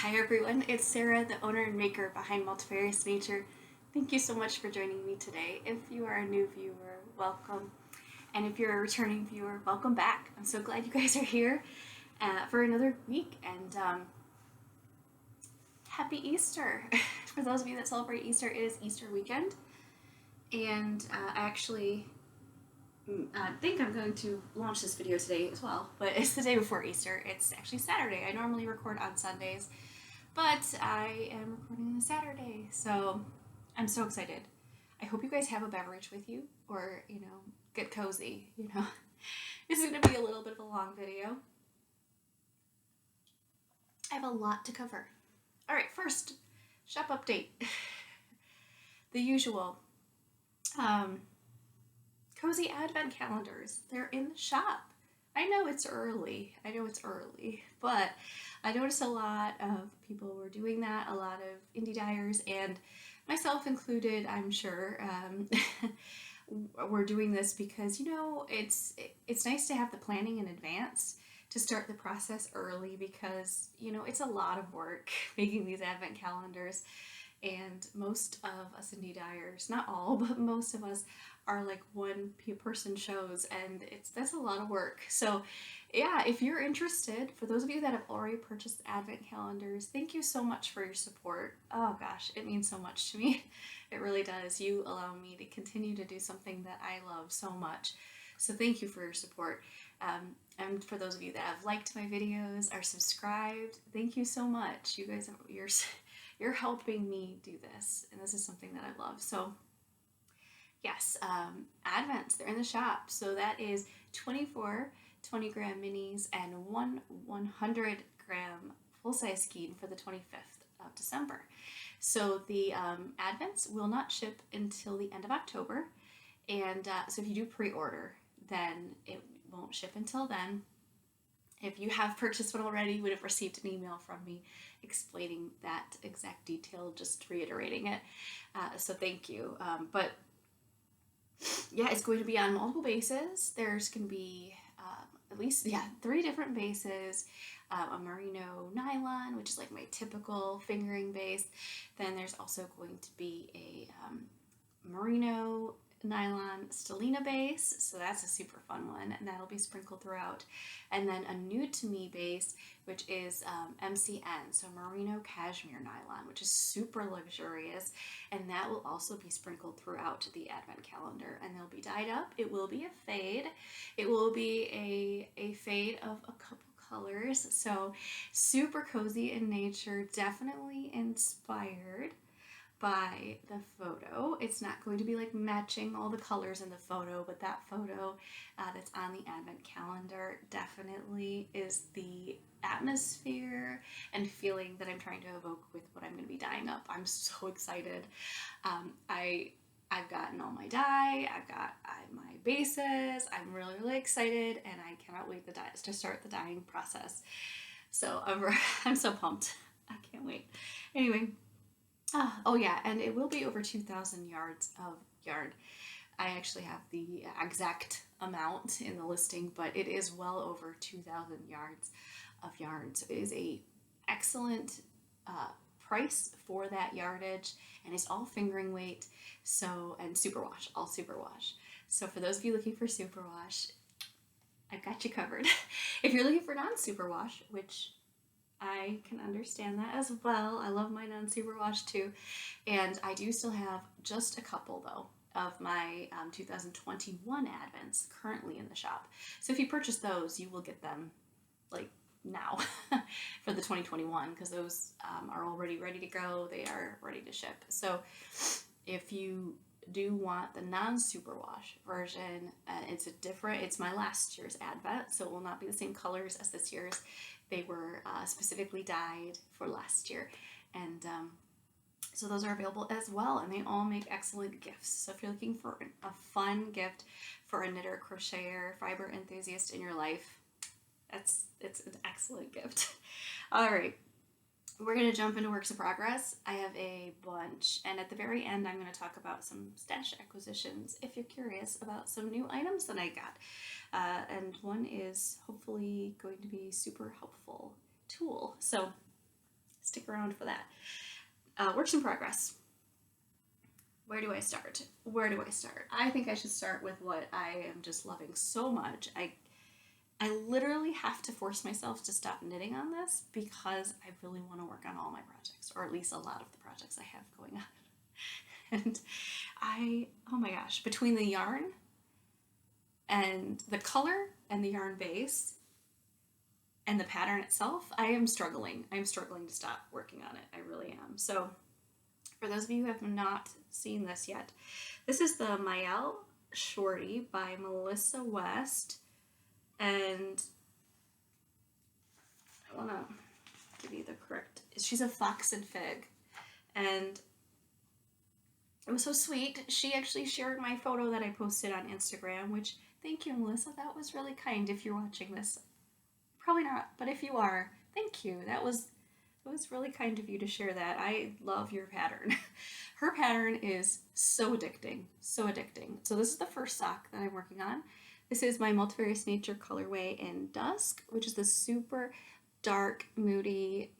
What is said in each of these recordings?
Hi everyone, it's Sarah, the owner and maker behind Multifarious Nature. Thank you so much for joining me today. If you are a new viewer, welcome. And if you're a returning viewer, welcome back. I'm so glad you guys are here for another week. And happy Easter. For those of you that celebrate Easter, it is Easter weekend. And I actually think I'm going to launch this video today as well, but it's the day before Easter. It's actually Saturday. I normally record on Sundays, but I am recording on a Saturday, so I'm so excited. I hope you guys have a beverage with you, or, get cozy, This is going to be a little bit of a long video. I have a lot to cover. All right, first, shop update. The usual. Cozy advent calendars. They're in the shop. I know it's early, but I noticed a lot of people were doing that, a lot of indie dyers, and myself included, I'm sure, we're doing this because, it's nice to have the planning in advance to start the process early because, it's a lot of work making these advent calendars. And most of us indie dyers, not all, but most of us are like one person shows, and that's a lot of work. So yeah, if you're interested, for those of you that have already purchased advent calendars, thank you so much for your support. Oh gosh, it means so much to me. It really does. You allow me to continue to do something that I love so much. So thank you for your support. And for those of you that have liked my videos, are subscribed, thank you so much. You guys, you're helping me do this, and this is something that I love. So yes, Advents, they're in the shop. So that is 24 20-gram minis and one 100-gram full-size skein for the 25th of December. So the Advents will not ship until the end of October. And so if you do pre-order, then it won't ship until then. If you have purchased one already, you would have received an email from me explaining that exact detail, just reiterating it. So thank you. But yeah, it's going to be on multiple bases. There's going to be at least 3 different bases. A merino nylon, which is like my typical fingering base. Then there's also going to be a merino nylon stellina base, so that's a super fun one, and that'll be sprinkled throughout. And then a new to me base, which is MCN, so merino cashmere nylon, which is super luxurious, and that will also be sprinkled throughout the advent calendar, and they'll be dyed up. It will be a fade. It will be a fade of a couple colors, so super cozy in nature, definitely inspired by the photo. It's not going to be like matching all the colors in the photo, but that photo that's on the advent calendar definitely is the atmosphere and feeling that I'm trying to evoke with what I'm going to be dyeing up. I'm so excited. I've gotten all my dye, I've got my bases, I'm really excited, and I cannot wait to start the dyeing process. So I'm so pumped. I can't wait. Anyway, oh yeah, and it will be over 2,000 yards of yarn. I actually have the exact amount in the listing, but it is well over 2,000 yards of yarn. So it is a excellent price for that yardage, and it's all fingering weight. So, and superwash, all superwash. So for those of you looking for superwash, I've got you covered. If you're looking for non-superwash, which I can understand that as well. I love my non-superwash too. And I do still have just a couple though of my 2021 Advents currently in the shop. So if you purchase those, you will get them like now for the 2021 because those are already ready to go. They are ready to ship. So if you do want the non-superwash version, it's my last year's Advent, so it will not be the same colors as this year's. They were specifically dyed for last year, and so those are available as well, and they all make excellent gifts. So if you're looking for a fun gift for a knitter, crocheter, fiber enthusiast in your life, it's an excellent gift. All right, we're going to jump into works in progress. I have a bunch, and at the very end, I'm going to talk about some stash acquisitions if you're curious about some new items that I got. And one is hopefully going to be super helpful tool. So stick around for that. Works in progress. Where do I start? I think I should start with what I am just loving so much. I literally have to force myself to stop knitting on this because I really want to work on all my projects, or at least a lot of the projects I have going on. And oh my gosh, between the yarn and the color and the yarn base and the pattern itself, I am struggling. I'm struggling to stop working on it. I really am. So for those of you who have not seen this yet, this is the Mael Shorty by Melissa West. And I want to give you the correct, she's a fox and fig. And it was so sweet. She actually shared my photo that I posted on Instagram, which, thank you, Melissa. That was really kind if you're watching this. Probably not, but if you are, thank you. It was really kind of you to share that. I love your pattern. Her pattern is so addicting, so addicting. So this is the first sock that I'm working on. This is my Multifarious Nature colorway in Dusk, which is the super dark, moody,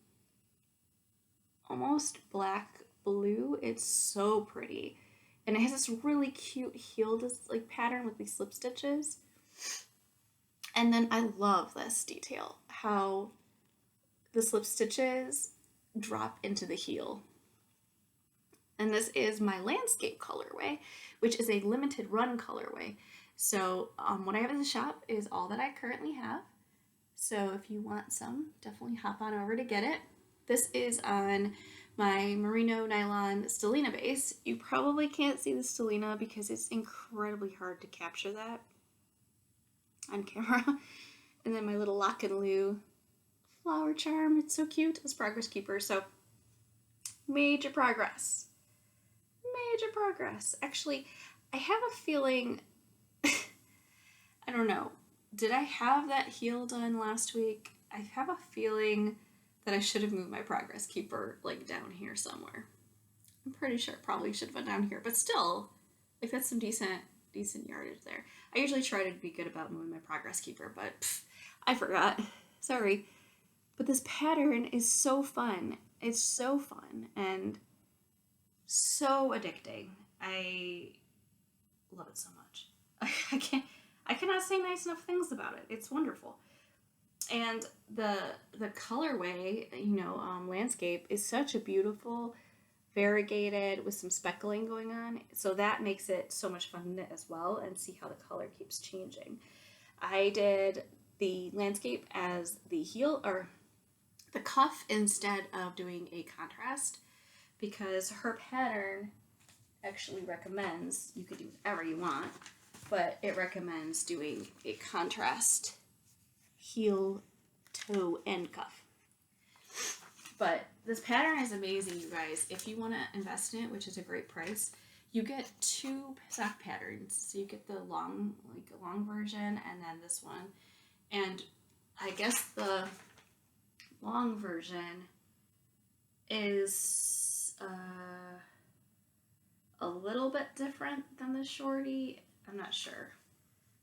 almost black blue. It's so pretty. And it has this really cute heel like pattern with these slip stitches. And then I love this detail, how the slip stitches drop into the heel. And this is my landscape colorway, which is a limited run colorway. So what I have in the shop is all that I currently have. So if you want some, definitely hop on over to get it. This is on my merino nylon stellina base. You probably can't see the stellina because it's incredibly hard to capture that on camera. And then my little Lock and Lou flower charm. It's so cute. It's Progress Keeper. So major progress. Major progress. Actually, I have a feeling, I don't know, did I have that heel done last week? I have a feeling that I should have moved my Progress Keeper like down here somewhere. I'm pretty sure it probably should have been down here, but still, like that's some decent yardage there. I usually try to be good about moving my Progress Keeper, but I forgot. Sorry. But this pattern is so fun. It's so fun and so addicting. I love it so much. I cannot say nice enough things about it. It's wonderful. And the colorway, landscape is such a beautiful, variegated with some speckling going on. So that makes it so much fun to knit as well and see how the color keeps changing. I did the landscape as the heel or the cuff instead of doing a contrast because her pattern actually recommends, you could do whatever you want, but it recommends doing a contrast heel, toe, and cuff. But this pattern is amazing, you guys. If you want to invest in it, which is a great price, you get 2 sock patterns. So you get the long version and then this one. And I guess the long version is a little bit different than the shorty. I'm not sure.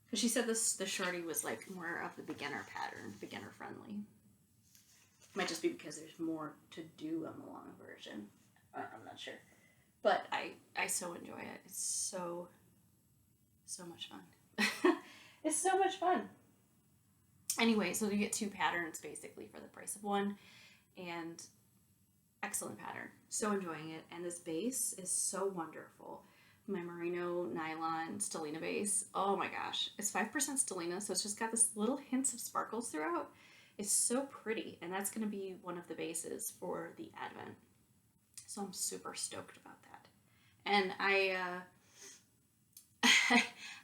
Because she said the shorty was like more of the beginner pattern, beginner friendly. Might just be because there's more to do on the long version. I'm not sure. But I so enjoy it. It's so much fun. It's so much fun. Anyway, so you get 2 patterns basically for the price of 1. And excellent pattern. So enjoying it. And this base is so wonderful. My merino nylon stellina base. Oh my gosh. It's 5% stellina, so it's just got this little hints of sparkles throughout. It's so pretty, and that's going to be one of the bases for the Advent. So I'm super stoked about that. And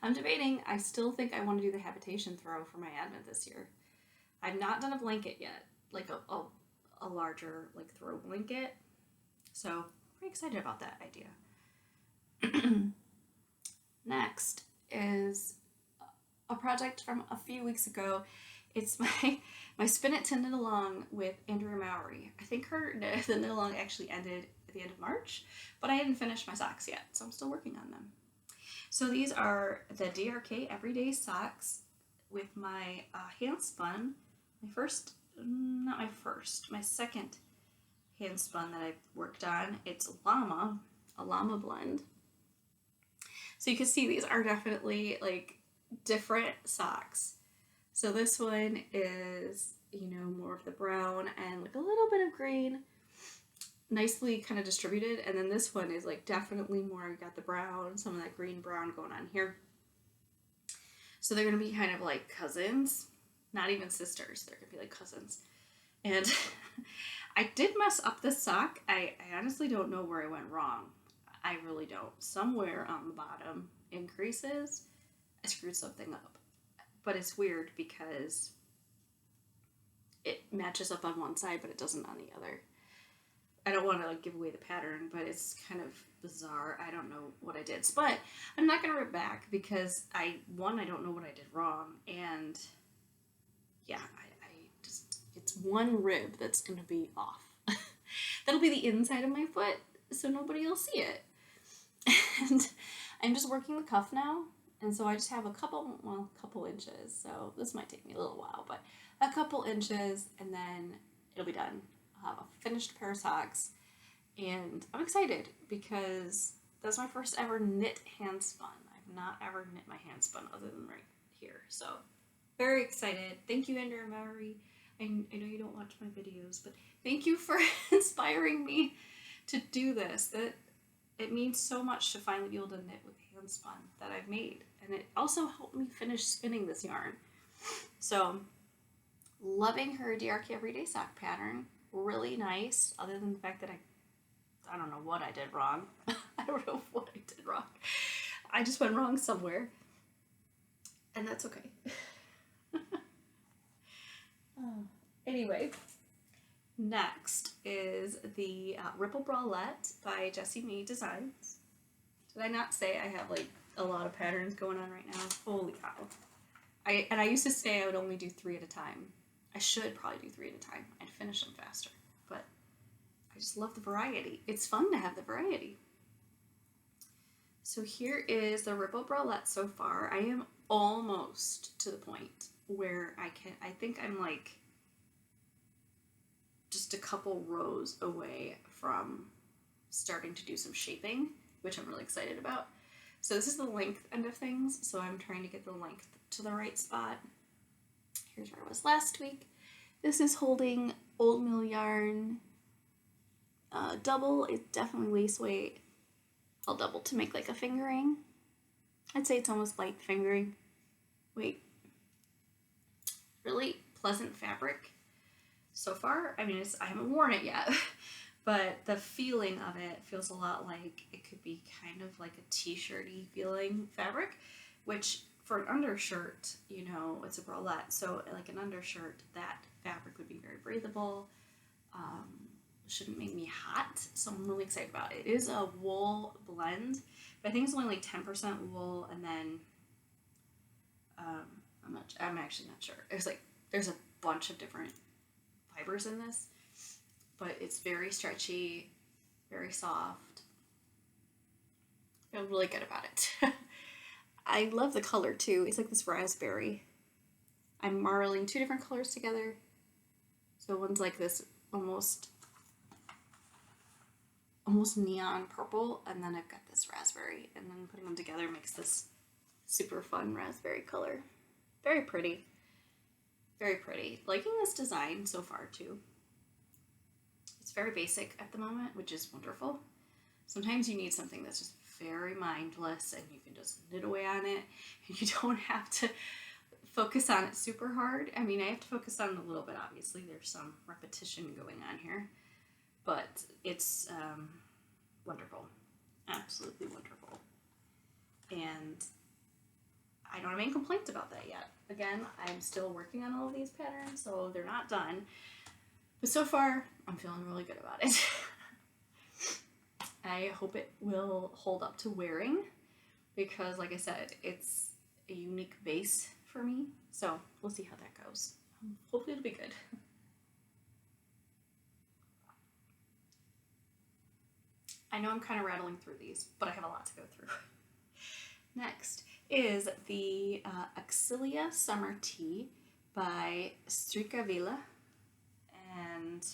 I'm debating. I still think I want to do the habitation throw for my Advent this year. I've not done a blanket yet, like a larger like throw blanket. So I'm pretty excited about that idea. Next is a project from a few weeks ago. It's my Spin It to Knit Along with Andrea Mowry. I think the knit along actually ended at the end of March, but I hadn't finished my socks yet, so I'm still working on them. So these are the DRK Everyday Socks with my hand spun, my second hand spun that I've worked on. It's a llama blend. So you can see these are definitely like different socks. So this one is, more of the brown and like a little bit of green, nicely kind of distributed. And then this one is like definitely more, you got the brown, some of that green brown going on here. So they're going to be kind of like cousins, not even sisters. They're going to be like cousins. And I did mess up this sock. I honestly don't know where I went wrong. I really don't. Somewhere on the bottom increases, I screwed something up. But it's weird because it matches up on one side, but it doesn't on the other. I don't want to like give away the pattern, but it's kind of bizarre. I don't know what I did. But I'm not going to rip back because I don't know what I did wrong. And yeah, it's one rib that's going to be off. That'll be the inside of my foot, so nobody will see it. And I'm just working the cuff now. And so I just have a couple inches. So this might take me a little while, but a couple inches and then it'll be done. I'll have a finished pair of socks. And I'm excited because that's my first ever knit hand spun. I've not ever knit my hand spun other than right here. So very excited. Thank you, Andrea Mowry. I know you don't watch my videos, but thank you for inspiring me to do this. It means so much to finally be able to knit with hand spun that I've made. And it also helped me finish spinning this yarn. So loving her DRK Everyday Sock pattern. Really nice, other than the fact that I don't know what I did wrong. I don't know what I did wrong. I just went wrong somewhere. And that's okay. Anyway, next is the Ripple Bralette by Jessie Designs. Did I not say I have like a lot of patterns going on right now? Holy cow. I used to say I would only do 3 at a time. I should probably do 3 at a time. I'd finish them faster. But I just love the variety. It's fun to have the variety. So here is the Ripple Bralette so far. I am almost to the point where I think I'm like just a couple rows away from starting to do some shaping, which I'm really excited about. So this is the length end of things, so I'm trying to get the length to the right spot. Here's where I was last week. This is holding old mill yarn double. It's definitely lace weight. I'll double to make like a fingering. I'd say it's almost light fingering. Wait. Really pleasant fabric so far. I mean, I haven't worn it yet, but the feeling of it feels a lot like it could be kind of like a t-shirty feeling fabric, which for an undershirt, it's a bralette, so like an undershirt, that fabric would be very breathable. Shouldn't make me hot, so I'm really excited about it. It is a wool blend, but I think it's only like 10% wool, and then I'm actually not sure. There's a bunch of different fibers in this, but it's very stretchy, very soft. I feel really good about it. I love the color too. It's like this raspberry. I'm marling 2 different colors together. So one's like this almost neon purple, and then I've got this raspberry, and then putting them together makes this super fun raspberry color. Very pretty. Very pretty. Liking this design so far too. It's very basic at the moment, which is wonderful. Sometimes you need something that's just very mindless and you can just knit away on it and you don't have to focus on it super hard. I mean, I have to focus on it a little bit, obviously. There's some repetition going on here, but it's wonderful. Absolutely wonderful. And I don't have any complaints about that yet. Again, I'm still working on all of these patterns, so they're not done. But so far, I'm feeling really good about it. I hope it will hold up to wearing because, like I said, it's a unique base for me. So we'll see how that goes. Hopefully it'll be good. I know I'm kind of rattling through these, but I have a lot to go through. Next is the Axilia Summer Tea by Strika Vila. And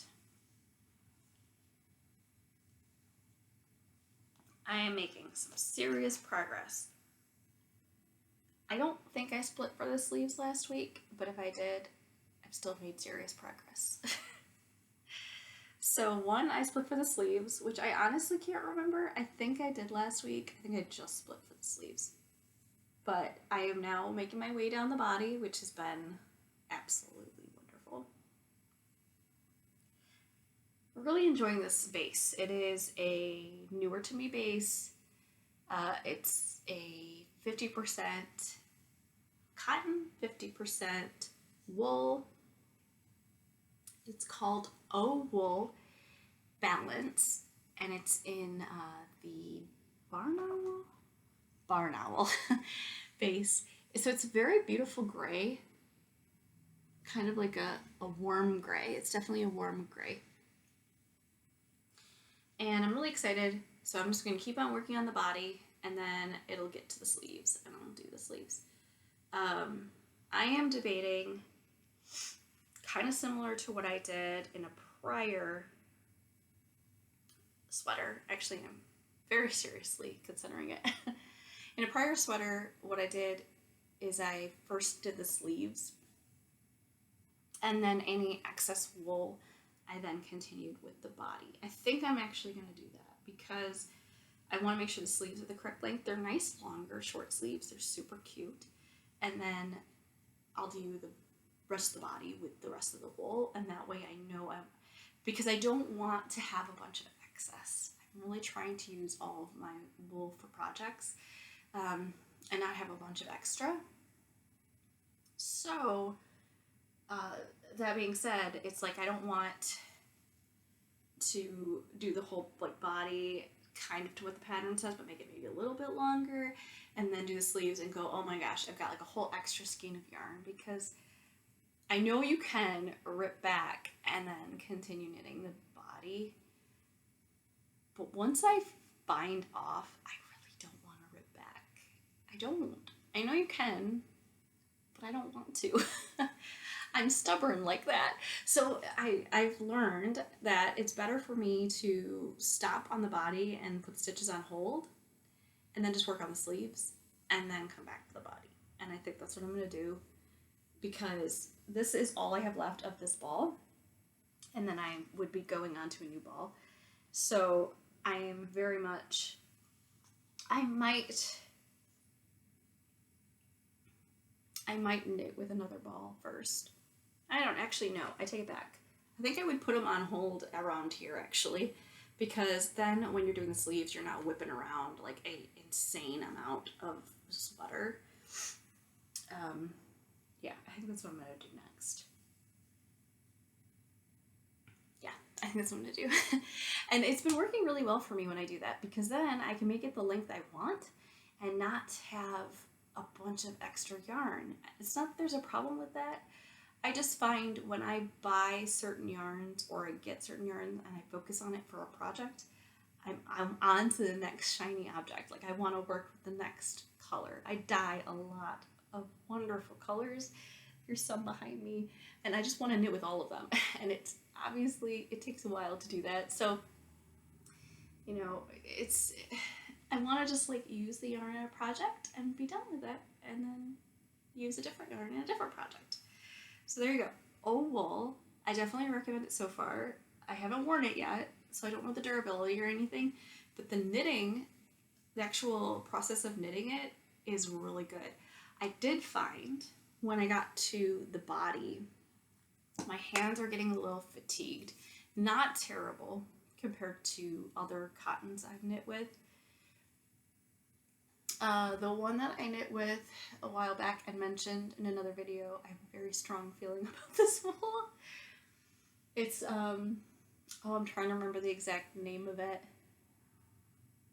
I am making some serious progress. I don't think I split for the sleeves last week, but if I did, I've still made serious progress. So one, I split for the sleeves, which I honestly can't remember. I think I did last week. I think I just split for the sleeves. But I am now making my way down the body, which has been absolutely wonderful. I'm really enjoying this base. It is a newer to me base. It's a 50% cotton, 50% wool. It's called O Wool Balance, and it's in the Barn Owl base. So it's a very beautiful gray, kind of like a warm gray. It's definitely a warm gray. And I'm really excited, so I'm just going to keep on working on the body, and then it'll get to the sleeves, and I'll do the sleeves. I am debating, kind of similar to what I did in a prior sweater. Actually, I'm very seriously considering it. In a prior sweater, what I did is I first did the sleeves, and then any excess wool I then continued with the body. I think I'm actually going to do that because I want to make sure the sleeves are the correct length. They're nice, longer, short sleeves. They're super cute. And then I'll do the rest of the body with the rest of the wool, and that way I know because I don't want to have a bunch of excess. I'm really trying to use all of my wool for projects and not have a bunch of extra. So that being said, it's like I don't want to do the whole like body kind of to what the pattern says, but make it maybe a little bit longer, and then do the sleeves and go, oh my gosh, I've got like a whole extra skein of yarn, because I know you can rip back and then continue knitting the body, but once I bind off, I really don't want to rip back. I don't. I know you can, but I don't want to. I'm stubborn like that. So I've learned that it's better for me to stop on the body and put stitches on hold, and then just work on the sleeves, and then come back to the body. And I think that's what I'm going to do, because this is all I have left of this ball, and then I would be going on to a new ball. So I am very much, I might knit with another ball first. I don't actually know. I take it back. I think I would put them on hold around here, actually, because then when you're doing the sleeves, you're not whipping around like an insane amount of sweater. Yeah, I think that's what I'm going to do next. Yeah, I think that's what I'm going to do. And it's been working really well for me when I do that, because then I can make it the length I want and not have a bunch of extra yarn. It's not that there's a problem with that. I just find when I buy certain yarns or I get certain yarns and I focus on it for a project, I'm on to the next shiny object. Like, I want to work with the next color. I dye a lot of wonderful colors. There's some behind me, and I just want to knit with all of them. And it's obviously, it takes a while to do that. So, you know, I want to just like use the yarn in a project and be done with it, and then use a different yarn in a different project. So there you go. O Wool. I definitely recommend it so far. I haven't worn it yet, so I don't know the durability or anything, but the knitting, the actual process of knitting it is really good. I did find when I got to the body, my hands are getting a little fatigued. Not terrible compared to other cottons I've knit with. The one that I knit with a while back and mentioned in another video, I have a very strong feeling about this wool. It's, I'm trying to remember the exact name of it,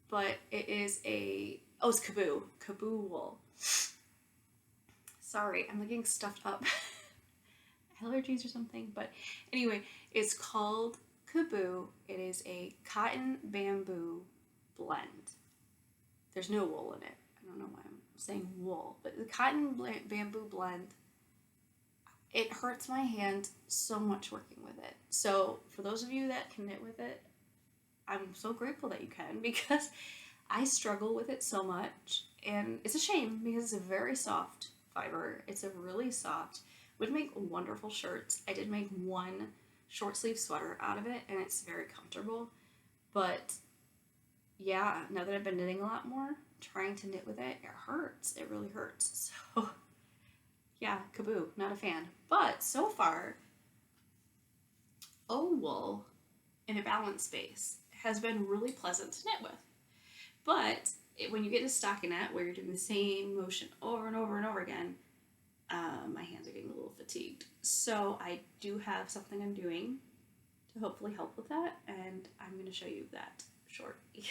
but it is it's Kaboo wool. Sorry, I'm getting stuffed up. Allergies or something, but anyway, it's called Kaboo. It is a cotton bamboo blend. There's no wool in it. I don't know why I'm saying wool, but the cotton bamboo blend, it hurts my hand so much working with it. So for those of you that can knit with it, I'm so grateful that you can, because I struggle with it so much, and it's a shame because it's a very soft fiber. It's a really soft, would make wonderful shirts. I did make one short sleeve sweater out of it, and it's very comfortable. But yeah, now that I've been knitting a lot more, trying to knit with it, it hurts. It really hurts. So yeah, kaboo, not a fan. But so far, wool in a balanced base has been really pleasant to knit with. But when you get to stockinette, where you're doing the same motion over and over and over again, my hands are getting a little fatigued. So I do have something I'm doing to hopefully help with that, and I'm going to show you that shortly.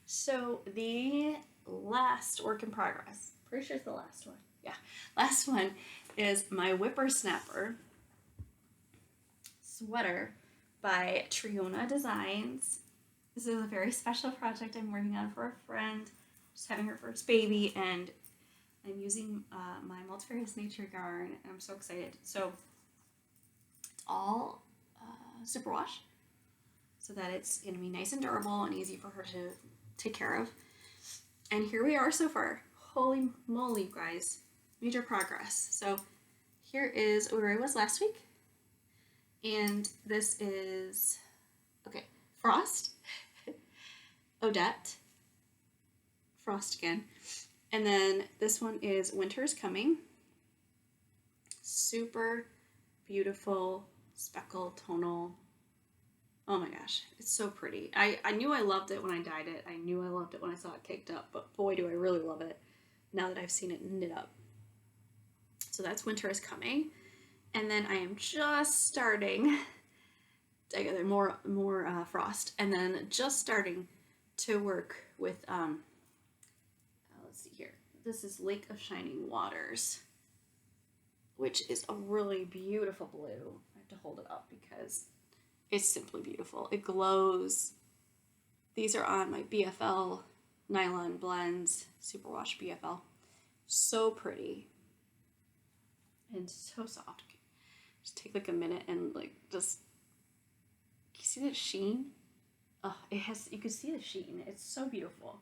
So the last work in progress, pretty sure it's the last one. Yeah, last one is my whippersnapper sweater by Triona Designs. This is a very special project I'm working on for a friend. She's having her first baby, and I'm using my Multifarious Nature yarn, and I'm so excited. So it's all superwash, so that it's going to be nice and durable and easy for her to take care of. And here we are so far. Holy moly, guys. Major progress. So here is where I was last week. And this is, okay, Frost, Odette, Frost again. And then this one is Winter's Coming. Super beautiful, speckled, tonal. Oh my gosh, it's so pretty. I knew I loved it when I dyed it. I knew I loved it when I saw it caked up, but boy, do I really love it now that I've seen it knit up. So that's Winter is Coming. And then I am just starting, I gather more Frost, and then just starting to work with, let's see here. This is Lake of Shining Waters, which is a really beautiful blue. I have to hold it up because it's simply beautiful. It glows. These are on my BFL nylon blends, superwash BFL. So pretty and so soft. Just take like a minute and like just, you see that sheen? Oh, it has, you can see the sheen. It's so beautiful.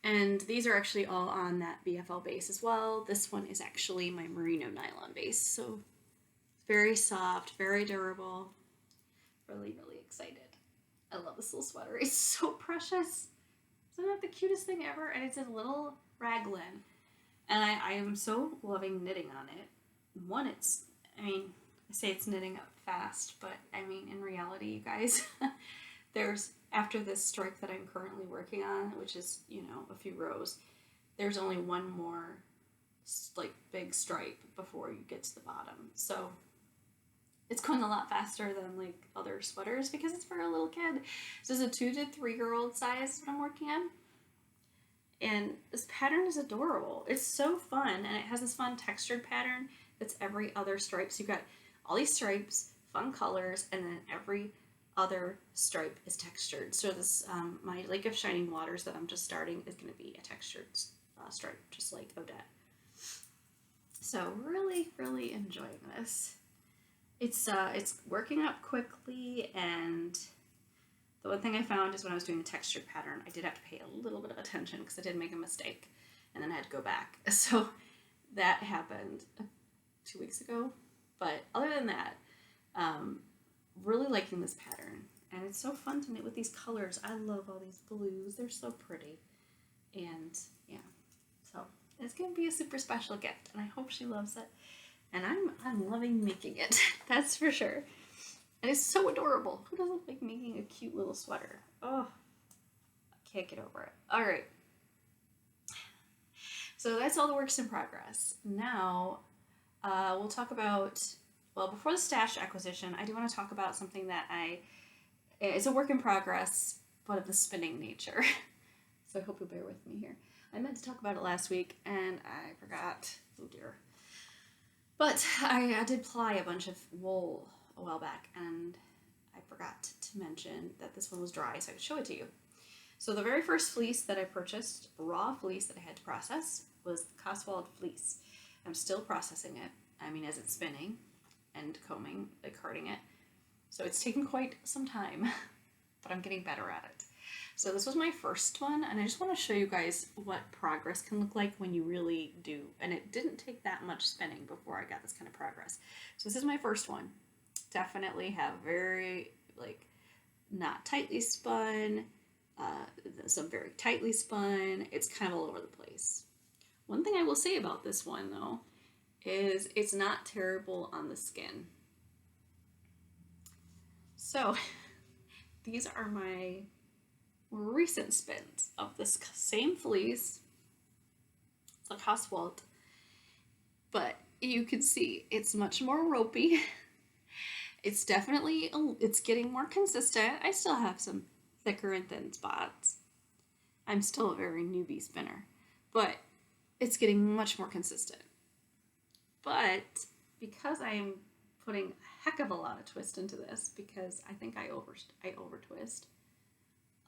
And these are actually all on that BFL base as well. This one is actually my merino nylon base. So very soft, very durable. Really, really excited. I love this little sweater. It's so precious. Isn't that the cutest thing ever? And it's a little raglan. And I am so loving knitting on it. One, it's, I mean, I say it's knitting up fast, but I mean, in reality, you guys, there's, after this stripe that I'm currently working on, which is, you know, a few rows, there's only one more, like, big stripe before you get to the bottom. So it's going a lot faster than, like, other sweaters because it's for a little kid. This is a 2 to 3 year old size that I'm working on. And this pattern is adorable. It's so fun, and it has this fun textured pattern that's every other stripe. So you've got all these stripes, fun colors, and then every other stripe is textured. So this, my Lake of Shining Waters that I'm just starting is going to be a textured stripe, just like Odette. So really, really enjoying this. It's working up quickly, and the one thing I found is when I was doing the textured pattern, I did have to pay a little bit of attention because I did make a mistake, and then I had to go back. So that happened 2 weeks ago. But other than that, really liking this pattern. And it's so fun to knit with these colors. I love all these blues. They're so pretty. And yeah, so it's going to be a super special gift, and I hope she loves it. And I'm loving making it. That's for sure. And it's so adorable. Who doesn't like making a cute little sweater? Oh, I can't get over it. All right. So that's all the works in progress. Now, we'll talk about, well, before the stash acquisition, I do want to talk about something that it's a work in progress, but of the spinning nature. So I hope you'll bear with me here. I meant to talk about it last week, and I forgot. Oh dear. But I did ply a bunch of wool a while back, and I forgot to mention that this one was dry, so I could show it to you. So the very first fleece that I purchased, raw fleece that I had to process, was Cotswold fleece. I'm still processing it, I mean, as it's spinning and combing, like carding it. So it's taken quite some time. but I'm getting better at it. So this was my first one, and I just want to show you guys what progress can look like when you really do. And it didn't take that much spinning before I got this kind of progress. So this is my first one. Definitely have very, like, not tightly spun, some very tightly spun. It's kind of all over the place. One thing I will say about this one, though, is it's not terrible on the skin. So these are my more recent spins of this same fleece. It's a Cotswold, but you can see it's much more ropey. It's definitely, it's getting more consistent. I still have some thicker and thin spots. I'm still a very newbie spinner, but it's getting much more consistent. But because I'm putting a heck of a lot of twist into this, because I think I over twist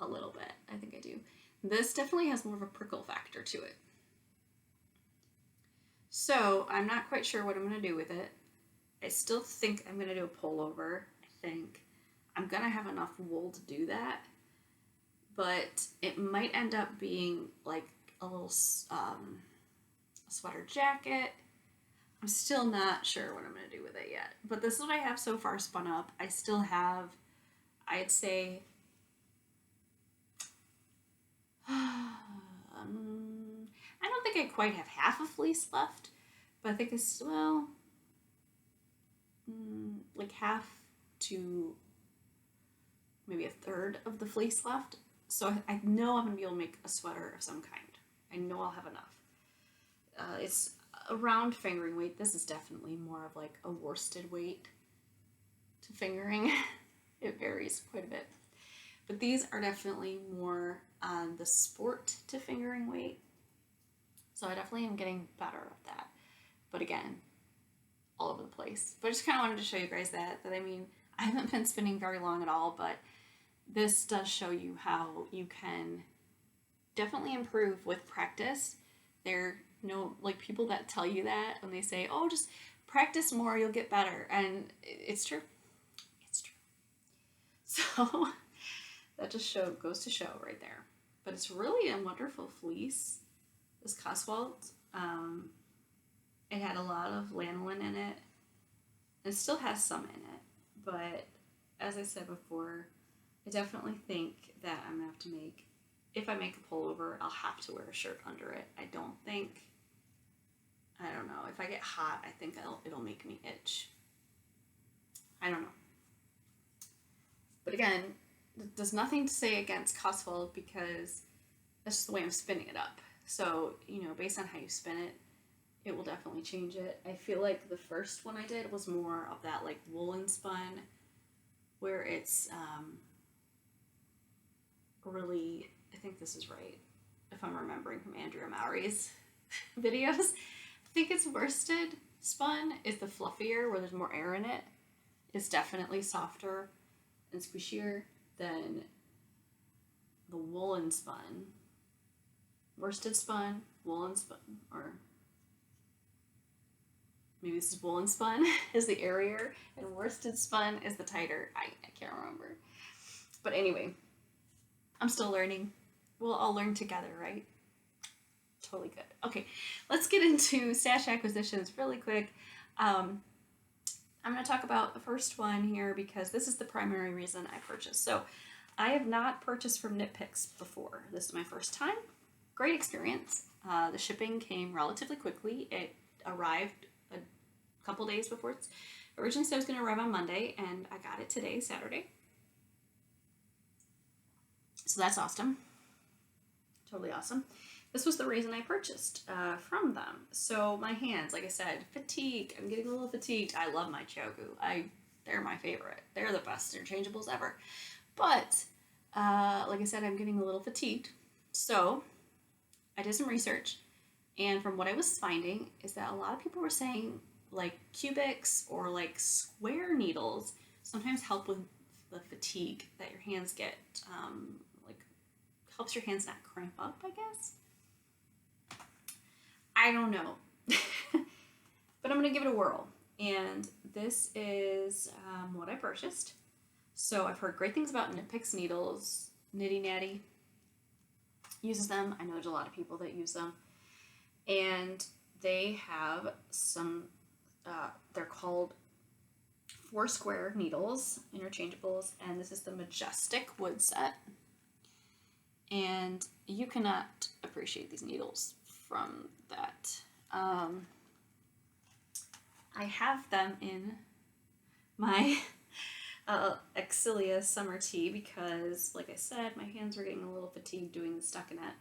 a little bit. I think I do. This definitely has more of a prickle factor to it. So I'm not quite sure what I'm going to do with it. I still think I'm going to do a pullover. I think I'm going to have enough wool to do that. But it might end up being like a little sweater jacket. I'm still not sure what I'm going to do with it yet. But this is what I have so far spun up. I still have, I'd say, I don't think I quite have half a fleece left, but I think it's, well, like half to maybe a third of the fleece left. So I know I'm going to be able to make a sweater of some kind. I know I'll have enough. It's around fingering weight. This is definitely more of like a worsted weight to fingering. It varies quite a bit. But these are definitely more on the sport to fingering weight. So I definitely am getting better at that. But again, all over the place. But I just kind of wanted to show you guys that I mean, I haven't been spinning very long at all, but this does show you how you can definitely improve with practice. There are no, like, people that tell you that when they say, oh, just practice more, you'll get better. And it's true. It's true. So that just goes to show right there. But it's really a wonderful fleece. This Cotswold, it had a lot of lanolin in it. It still has some in it, but as I said before, I definitely think that I'm gonna have to make, if I make a pullover, I'll have to wear a shirt under it. I don't know, if I get hot, I think it'll make me itch. I don't know. But again, there's nothing to say against Cotswold because that's just the way I'm spinning it up. So, you know, based on how you spin it, it will definitely change it. I feel like the first one I did was more of that like woolen spun, where it's really, I think this is right, if I'm remembering from Andrea Mowry's videos. I think it's worsted spun is the fluffier, where there's more air in it. It's definitely softer and squishier than the woolen spun. Worsted spun, woolen spun, or maybe this is woolen spun is the airier, and worsted spun is the tighter. I can't remember. But anyway, I'm still learning. We'll all learn together, right? Totally good. Okay, let's get into stash acquisitions really quick. I'm going to talk about the first one here because this is the primary reason I purchased. So I have not purchased from Nypix before. This is my first time. Great experience. The shipping came relatively quickly. It arrived a couple days before it's originally said it was going to arrive on Monday, and I got it today, Saturday. So that's awesome. Totally awesome. This was the reason I purchased from them. So my hands, like I said, fatigue. I'm getting a little fatigued. I love my Chogu. They're my favorite. They're the best interchangeables ever. But like I said, I'm getting a little fatigued. So I did some research, and from what I was finding is that a lot of people were saying like cubics or like square needles sometimes help with the fatigue that your hands get, like helps your hands not cramp up, I guess. I don't know, but I'm going to give it a whirl. And this is what I purchased. So I've heard great things about Nypix Needles. Nitty Natty uses them. I know there's a lot of people that use them. And they have some, they're called 4-square needles, interchangeables, and this is the Majestic wood set. And you cannot appreciate these needles from that. I have them in my Exilia summer tea because, like I said, my hands were getting a little fatigued doing the stockinette.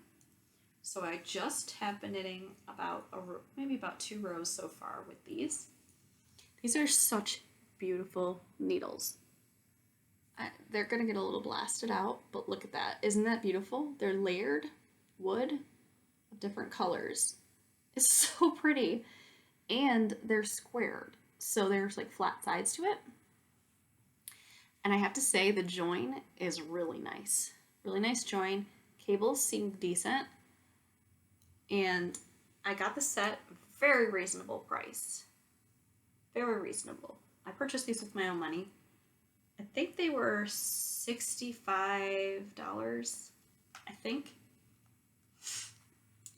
So I just have been knitting maybe about 2 rows so far with these. These are such beautiful needles. They're going to get a little blasted out, but look at that. Isn't that beautiful? They're layered wood of different colors. It's so pretty. And they're squared, so there's like flat sides to it. And I have to say the join is really nice. Really nice join. Cables seem decent. And I got the set very reasonable price. Very reasonable. I purchased these with my own money. I think they were $65, I think.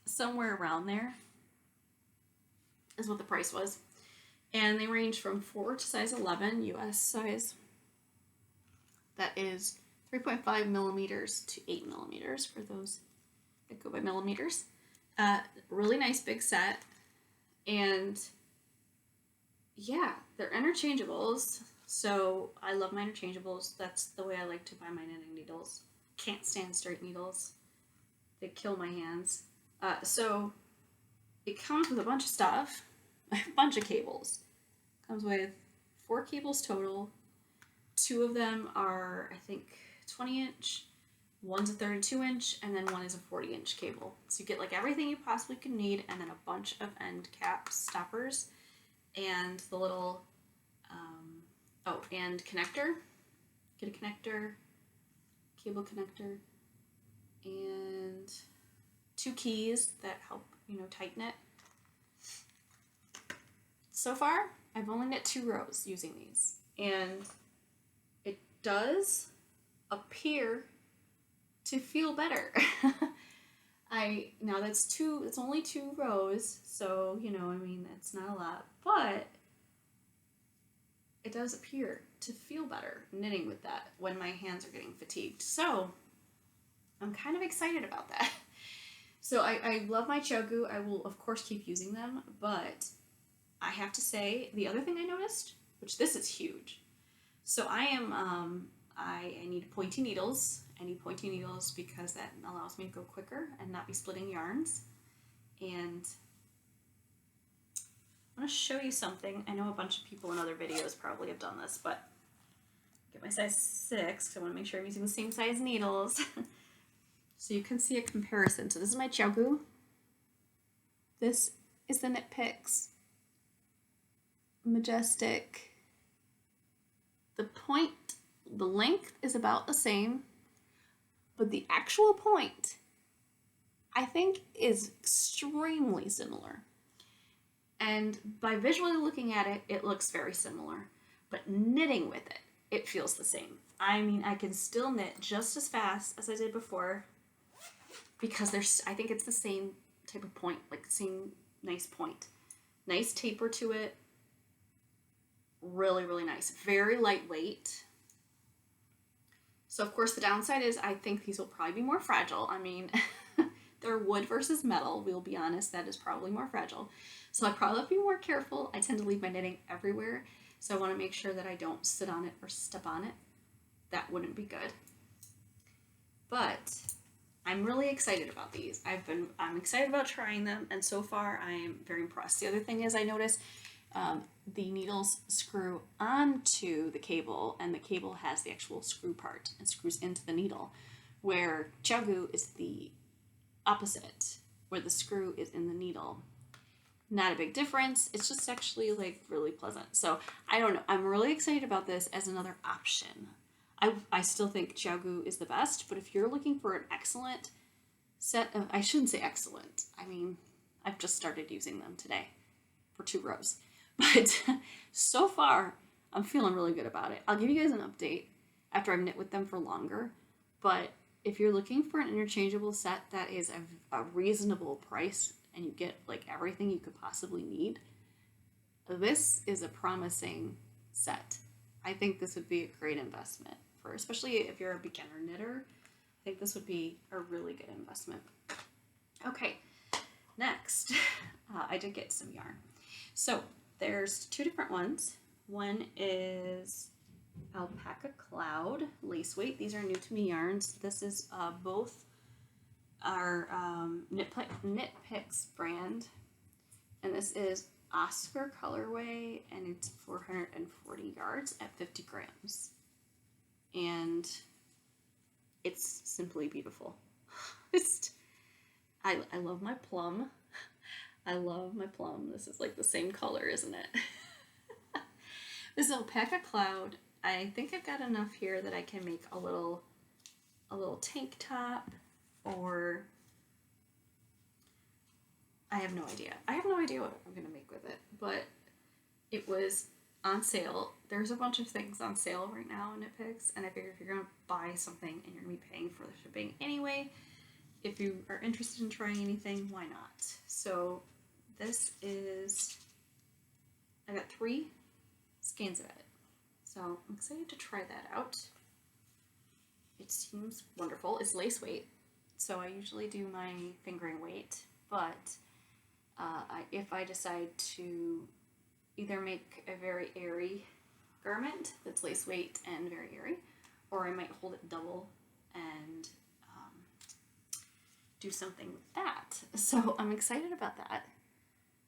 Somewhere around there is what the price was. And they range from 4 to size 11, US size. That is 3.5 millimeters to 8 millimeters for those that go by millimeters. Really nice big set. And yeah, they're interchangeables. So I love my interchangeables. That's the way I like to buy my knitting needles. Can't stand straight needles. They kill my hands. So it comes with a bunch of stuff, a bunch of cables. Comes with 4 cables total. 2 of them are, I think, 20-inch. One's a 32-inch, and then one is a 40-inch cable. So you get like everything you possibly could need, and then a bunch of end cap stoppers, and the little, and connector. Get a connector, cable connector, and 2 keys that help, tighten it. So far, I've only knit 2 rows using these, and it does appear to feel better. It's only 2 rows, so, it's not a lot, but it does appear to feel better knitting with that when my hands are getting fatigued. So I'm kind of excited about that. So I love my Chogu. I will, of course, keep using them, but I have to say, the other thing I noticed, which this is huge. So I need pointy needles. I need pointy needles because that allows me to go quicker and not be splitting yarns. And I'm going to show you something. I know a bunch of people in other videos probably have done this, but get my size 6 because I want to make sure I'm using the same size needles. So you can see a comparison. So this is my Chogu. This is the Nypix Majestic. The length is about the same, but the actual point, I think, is extremely similar. And by visually looking at it, it looks very similar. But knitting with it, it feels the same. I mean, I can still knit just as fast as I did before because I think it's the same type of point, like the same nice point. Nice taper to it. Really, really nice. Very lightweight. So, of course, the downside is I think these will probably be more fragile. I mean, they're wood versus metal. We'll be honest, that is probably more fragile. So I probably have to be more careful. I tend to leave my knitting everywhere. So I want to make sure that I don't sit on it or step on it. That wouldn't be good. But I'm really excited about these. I'm excited about trying them, and so far I am very impressed. The other thing is I noticed the needles screw onto the cable, and the cable has the actual screw part and screws into the needle, where Chogu is the opposite, where the screw is in the needle. Not a big difference. It's just actually like really pleasant. So I don't know. I'm really excited about this as another option. I still think Chogu is the best, but if you're looking for an excellent set of, I shouldn't say excellent. I mean, I've just started using them today for 2 rows. But so far, I'm feeling really good about it. I'll give you guys an update after I've knit with them for longer. But if you're looking for an interchangeable set that is a reasonable price and you get like everything you could possibly need, this is a promising set. I think this would be a great investment for, especially if you're a beginner knitter. I think this would be a really good investment. Okay, next, I did get some yarn. So there's two different ones. One is Alpaca Cloud lace weight. These are new to me yarns. This is both our Nypix brand, and this is Oscar colorway, and it's 440 yards at 50 grams, and it's simply beautiful. I love my plum. I love my plum. This is like the same color, isn't it? This Alpaca Cloud, I think I've got enough here that I can make a little tank top, or I have no idea. I have no idea what I'm going to make with it, but it was on sale. There's a bunch of things on sale right now in Nypix, and I figured if you're going to buy something and you're going to be paying for the shipping anyway, if you are interested in trying anything, why not? So this is, I got 3 skeins of it. So I'm excited to try that out. It seems wonderful. It's lace weight, so I usually do my fingering weight, but if I decide to either make a very airy garment that's lace weight and very airy, or I might hold it double and do something with that. So I'm excited about that.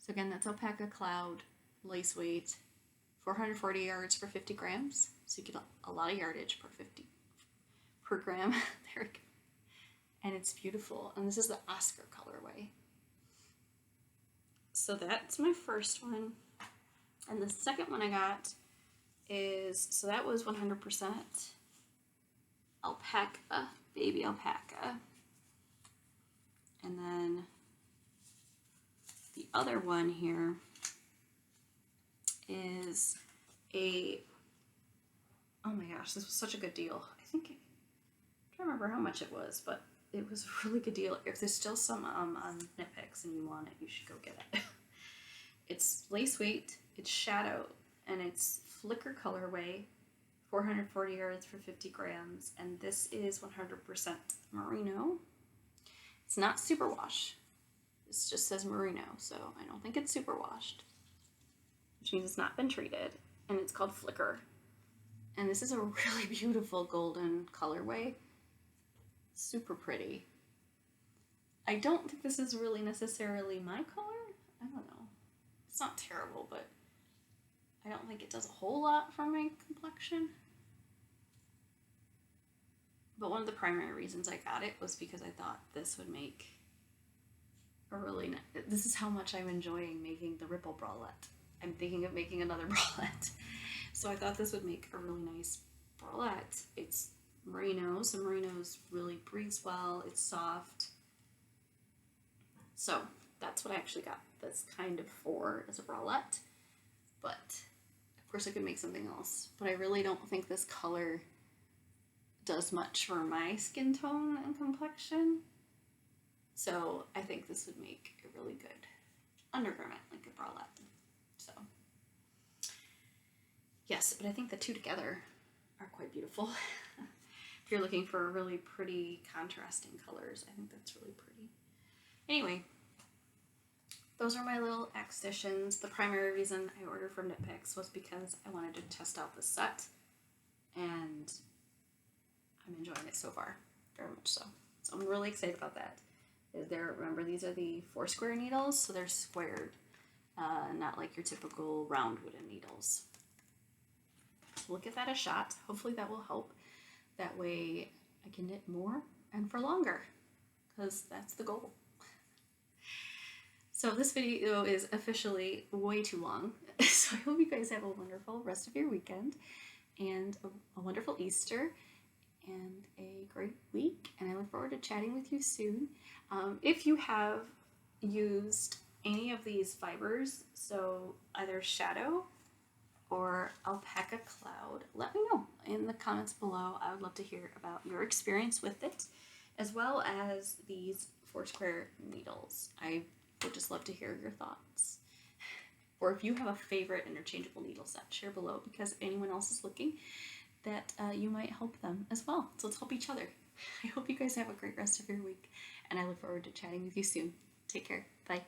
So again, that's Alpaca Cloud lace weight, 440 yards for 50 grams. So you get a lot of yardage per gram. There we go. And it's beautiful. And this is the Oscar colorway. So that's my first one. And the second one I got is, so that was 100% alpaca, baby alpaca. And then the other one here is oh my gosh, this was such a good deal. I think, I'm trying to remember how much it was, but it was a really good deal. If there's still some on Nypix and you want it, you should go get it. It's lace weight, it's shadow, and it's flicker colorway, 440 yards for 50 grams, and this is 100% merino. It's not superwash. This just says merino, so I don't think it's superwashed, which means it's not been treated, and it's called flicker. And this is a really beautiful golden colorway. Super pretty. I don't think this is really necessarily my color. I don't know. It's not terrible, but I don't think it does a whole lot for my complexion. But one of the primary reasons I got it was because I thought this would make a really nice, this is how much I'm enjoying making the ripple bralette. I'm thinking of making another bralette. So I thought this would make a really nice bralette. It's merino, so merino's really breathes well, it's soft. So that's what I actually got this kind of for as a bralette. But of course I could make something else. But I really don't think this color does much for my skin tone and complexion. So I think this would make a really good undergarment, like a bralette. So yes, but I think the two together are quite beautiful. If you're looking for really pretty contrasting colors, I think that's really pretty. Anyway, those are my little acquisitions. The primary reason I ordered from Nypix was because I wanted to test out the set, and I'm enjoying it so far, very much so. So I'm really excited about that. Remember, these are the 4-square needles, so they're squared, not like your typical round wooden needles. So we'll give that a shot. Hopefully that will help. That way I can knit more and for longer, because that's the goal. So this video is officially way too long, so I hope you guys have a wonderful rest of your weekend, and a wonderful Easter, and a great week, and I look forward to chatting with you soon. If you have used any of these fibers, so either shadow or alpaca cloud, let me know. in the comments below. I would love to hear about your experience with it, as well as these Foursquare needles. I would just love to hear your thoughts. Or if you have a favorite interchangeable needle set, share below, because if anyone else is looking, that you might help them as well. So let's help each other. I hope you guys have a great rest of your week, and I look forward to chatting with you soon. Take care. Bye.